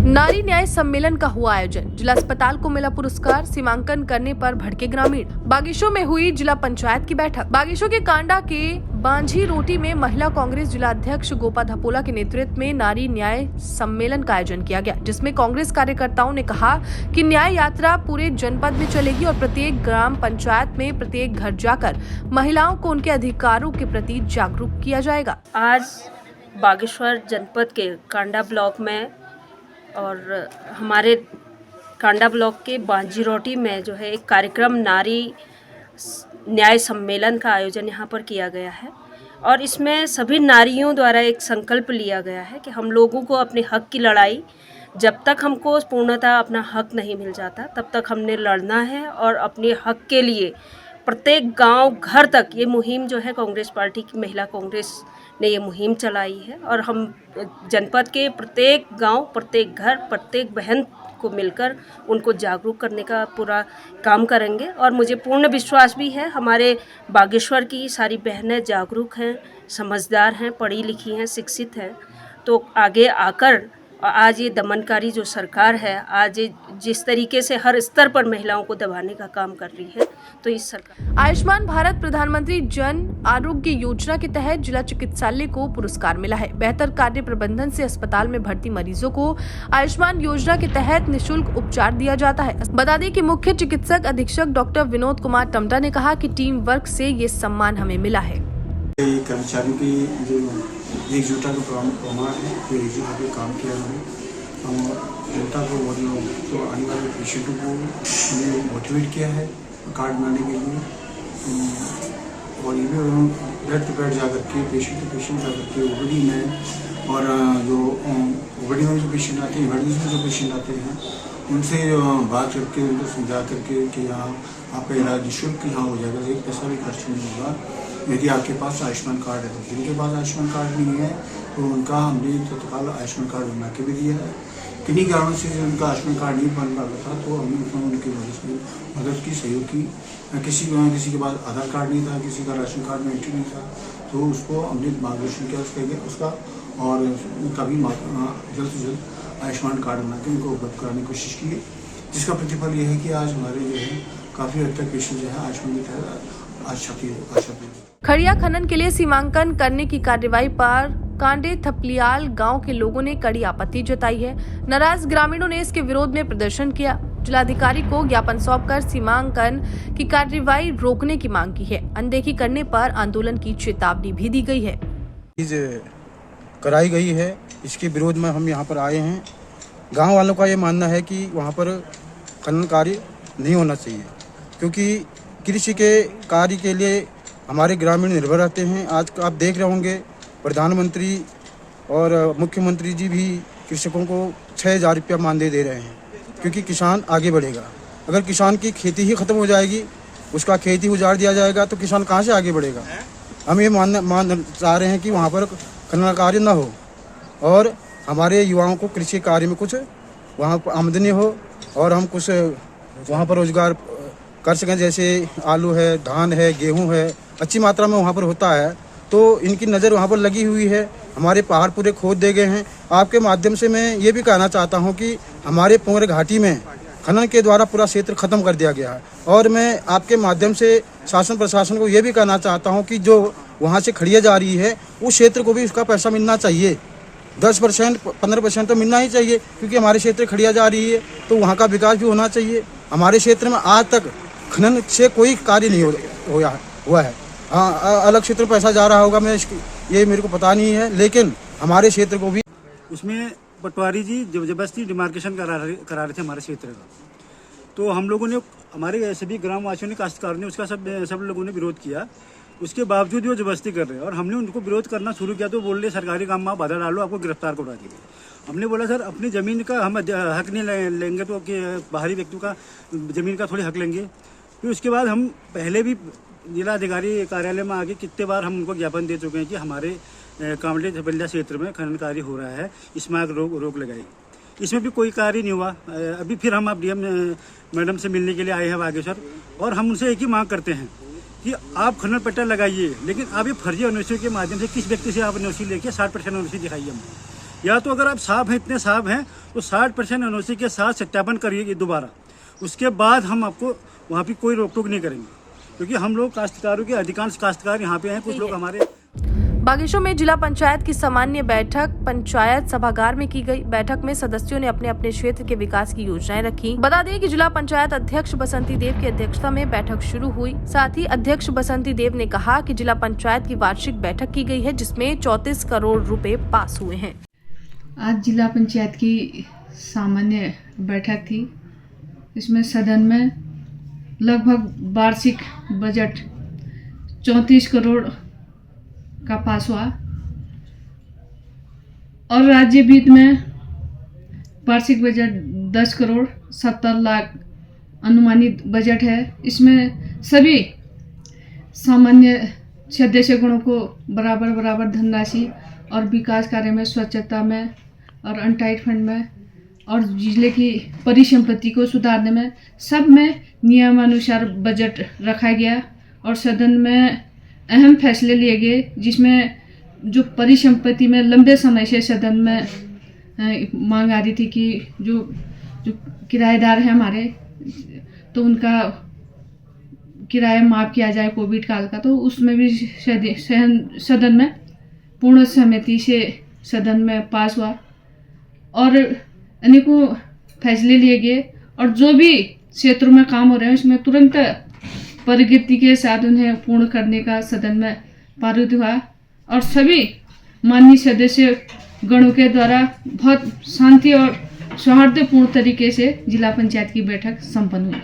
नारी न्याय सम्मेलन का हुआ आयोजन। जिला अस्पताल को मिला पुरस्कार। सीमांकन करने पर भड़के ग्रामीण। बागेश्वर में हुई जिला पंचायत की बैठक। बागेश्वर के कांडा के बांझी रोटी में महिला कांग्रेस जिला अध्यक्ष गोपा धपोला के नेतृत्व में नारी न्याय सम्मेलन का आयोजन किया गया, जिसमें कांग्रेस कार्यकर्ताओं ने कहा कि न्याय यात्रा पूरे जनपद में चलेगी और प्रत्येक ग्राम पंचायत में प्रत्येक घर जाकर महिलाओं को उनके अधिकारों के प्रति जागरूक किया जाएगा। आज बागेश्वर जनपद के कांडा ब्लॉक में और हमारे कांडा ब्लॉक के बांझी रोटी में जो है एक कार्यक्रम नारी न्याय सम्मेलन का आयोजन यहाँ पर किया गया है और इसमें सभी नारियों द्वारा एक संकल्प लिया गया है कि हम लोगों को अपने हक की लड़ाई, जब तक हमको पूर्णतः अपना हक नहीं मिल जाता तब तक हमने लड़ना है और अपने हक के लिए प्रत्येक गांव घर तक ये मुहिम जो है कांग्रेस पार्टी की महिला कांग्रेस ने ये मुहिम चलाई है और हम जनपद के प्रत्येक गांव, प्रत्येक घर, प्रत्येक बहन को मिलकर उनको जागरूक करने का पूरा काम करेंगे। और मुझे पूर्ण विश्वास भी है हमारे बागेश्वर की सारी बहनें जागरूक हैं, समझदार हैं, पढ़ी लिखी हैं, शिक्षित हैं, तो आगे आकर आज ये दमनकारी जो सरकार है, आज जिस तरीके से हर स्तर पर महिलाओं को दबाने का काम कर रही है, तो इस सरकार आयुष्मान भारत प्रधानमंत्री जन आरोग्य योजना के तहत जिला चिकित्सालय को पुरस्कार मिला है। बेहतर कार्य प्रबंधन से अस्पताल में भर्ती मरीजों को आयुष्मान योजना के तहत निःशुल्क उपचार दिया जाता है। बता दें कि मुख्य चिकित्सक अधीक्षक डॉक्टर विनोद कुमार टमटा ने कहा कि टीम वर्क से ये सम्मान हमें मिला है। कर्मचारियों की जो एकजुटता का प्रमाण है, तो एकजुट होकर काम किया हम जनता को और तो आने वाले पेशेंटों को हमने मोटिवेट किया है कार्ड बनाने के लिए। और ये भी बेड टू बेड जाकर के पेशेंट टू पेशेंट जाकर के ओपीडी में और जो ओपीडी में जो पेशेंट आते हैं, इमरजेंसी में जो पेशेंट आते हैं, उनसे बात करके उनको समझा करके कि यहाँ आपका इलाज निःशुल्क यहाँ हो जाएगा, एक पैसा भी खर्च नहीं होगा यदि आपके पास आयुष्मान कार्ड है। तो जिनके पास आयुष्मान कार्ड नहीं है तो उनका हमने तत्काल आयुष्मान कार्ड बना के भी दिया है। किन्हीं कारणों से उनका आयुष्मान कार्ड नहीं बन रहा था तो हमने उनकी मदद की, सहयोग की। किसी के पास आधार कार्ड नहीं था, किसी का राशन कार्ड में एंट्री नहीं था, तो उसको हमने मार्गदर्शन किया उसका और उनका भी जल्द से जल्द आयुष्मान कार्ड बना के उनको उपलब्ध कराने की कोशिश की, जिसका प्रतिफल ये है कि आज हमारे जो है काफ़ी हद तक पेशेंट जो है आयुष्मान के तहत आशा खड़िया खनन के लिए सीमांकन करने की कार्यवाही पर कांडे थपलियाल गांव के लोगों ने कड़ी आपत्ति जताई है। नाराज ग्रामीणों ने इसके विरोध में प्रदर्शन किया। जिलाधिकारी को ज्ञापन सौंपकर सीमांकन की कार्यवाही रोकने की मांग की है। अनदेखी करने पर आंदोलन की चेतावनी भी दी गई है। कराई गई है, इसके विरोध में हम यहाँ पर आए हैं। गाँव वालों का ये मानना है कि वहाँ पर खनन कार्य नहीं होना चाहिए, क्योंकि कृषि के कार्य के लिए हमारे ग्रामीण निर्भर रहते हैं। आज आप देख रहे होंगे प्रधानमंत्री और मुख्यमंत्री जी भी कृषकों को 6,000 रुपया मानदेय दे रहे हैं, क्योंकि किसान आगे बढ़ेगा। अगर किसान की खेती ही ख़त्म हो जाएगी, उसका खेती उजाड़ दिया जाएगा, तो किसान कहाँ से आगे बढ़ेगा। हम ये मान चाह रहे हैं कि वहाँ पर खनन कार्य न हो और हमारे युवाओं को कृषि कार्य में कुछ वहाँ पर आमदनी हो और हम कुछ वहाँ पर रोजगार कर सकें। जैसे आलू है, धान है, गेहूं है, अच्छी मात्रा में वहाँ पर होता है, तो इनकी नज़र वहाँ पर लगी हुई है। हमारे पहाड़ पूरे खोद दे गए हैं। आपके माध्यम से मैं ये भी कहना चाहता हूँ कि हमारे पोंगरे घाटी में खनन के द्वारा पूरा क्षेत्र खत्म कर दिया गया है और मैं आपके माध्यम से शासन प्रशासन को ये भी कहना चाहता हूँ कि जो वहाँ से खड़िया जा रही है उस क्षेत्र को भी उसका पैसा मिलना चाहिए। 10% 15% तो मिलना ही चाहिए, क्योंकि हमारे क्षेत्र खड़िया जा रही है तो वहाँ का विकास भी होना चाहिए। हमारे क्षेत्र में आज तक खनन से कोई कार्य नहीं हुआ है। हाँ, अलग क्षेत्र में पैसा जा रहा होगा, ये मेरे को पता नहीं है, लेकिन हमारे क्षेत्र को भी उसमें पटवारी जी जबरदस्ती डिमार्केशन करा रहे थे हमारे क्षेत्र का। तो हम लोगों ने, हमारे सभी ग्रामवासियों ने, काश्तकार ने उसका सब लोगों ने विरोध किया। उसके बावजूद भी वो जबरदस्ती कर रहे हैं और हमने उनको विरोध करना शुरू किया तो बोल रहे सरकारी काम में बाधा डालो, आपको गिरफ्तार करवा देंगे। हमने बोला सर अपनी ज़मीन का हम हक नहीं लेंगे तो कि बाहरी व्यक्तियों का ज़मीन का थोड़ी हक लेंगे। फिर उसके बाद हम पहले भी जिलाधिकारी कार्यालय में आके कितने बार हम उनको ज्ञापन दे चुके हैं कि हमारे कांडे थपलिया क्षेत्र में खनन कार्य हो रहा है, इसमें रोक लगाई। इसमें भी कोई कार्य नहीं हुआ। अभी फिर हम डीएम मैडम से मिलने के लिए आए हैं बागेश्वर और हम उनसे एक ही मांग करते हैं कि आप खनन पट्टा लगाइए, लेकिन आप ये फर्जी एनओसी के माध्यम से किस व्यक्ति से आप एनओसी लेके 60% एनओसी दिखाइए हमें। या तो अगर आप साहब हैं, इतने साहब हैं, तो 60% एनओसी के साथ सत्यापन करिए दोबारा, उसके बाद हम आपको वहाँ पे कोई रोक टोक नहीं करेंगे, क्योंकि हम लोग काश्तकारों के अधिकांश काश्तकार यहाँ पे हैं, कुछ लोग हमारे। बागेश्वर में जिला पंचायत की सामान्य बैठक पंचायत सभागार में की गई। बैठक में सदस्यों ने अपने अपने क्षेत्र के विकास की योजनाएं रखी। बता दें कि जिला पंचायत अध्यक्ष बसंती देव की अध्यक्षता में बैठक शुरू हुई। साथ ही अध्यक्ष बसंती देव ने कहा कि जिला पंचायत की वार्षिक बैठक की गई है, जिसमें 34 करोड़ रुपए पास हुए हैं। आज जिला पंचायत की सामान्य बैठक थी। इसमें सदन में लगभग वार्षिक बजट 34 करोड़ का पास हुआ और राज्य वित्त में वार्षिक बजट 10 करोड़ 70 लाख अनुमानित बजट है। इसमें सभी सामान्य सदस्यगणों को बराबर धनराशि और विकास कार्य में, स्वच्छता में और अनटाइड फंड में और जिले की परिसंपत्ति को सुधारने में, सब में नियमानुसार बजट रखा गया और सदन में अहम फैसले लिए गए, जिसमें जो परिसंपत्ति में लंबे समय से सदन में मांग आ रही थी कि जो किराएदार हैं हमारे, तो उनका किराया माफ़ किया जाए कोविड काल का, तो उसमें भी सदन में पूर्ण सहमति से सदन में पास हुआ और अनेकों फैसले लिए गए और जो भी क्षेत्रों में काम हो रहे हैं उसमें तुरंत प्रगति के साथ उन्हें पूर्ण करने का सदन में पारित हुआ और सभी माननीय सदस्य गणों के द्वारा बहुत शांति और सौहार्दपूर्ण तरीके से जिला पंचायत की बैठक संपन्न हुई।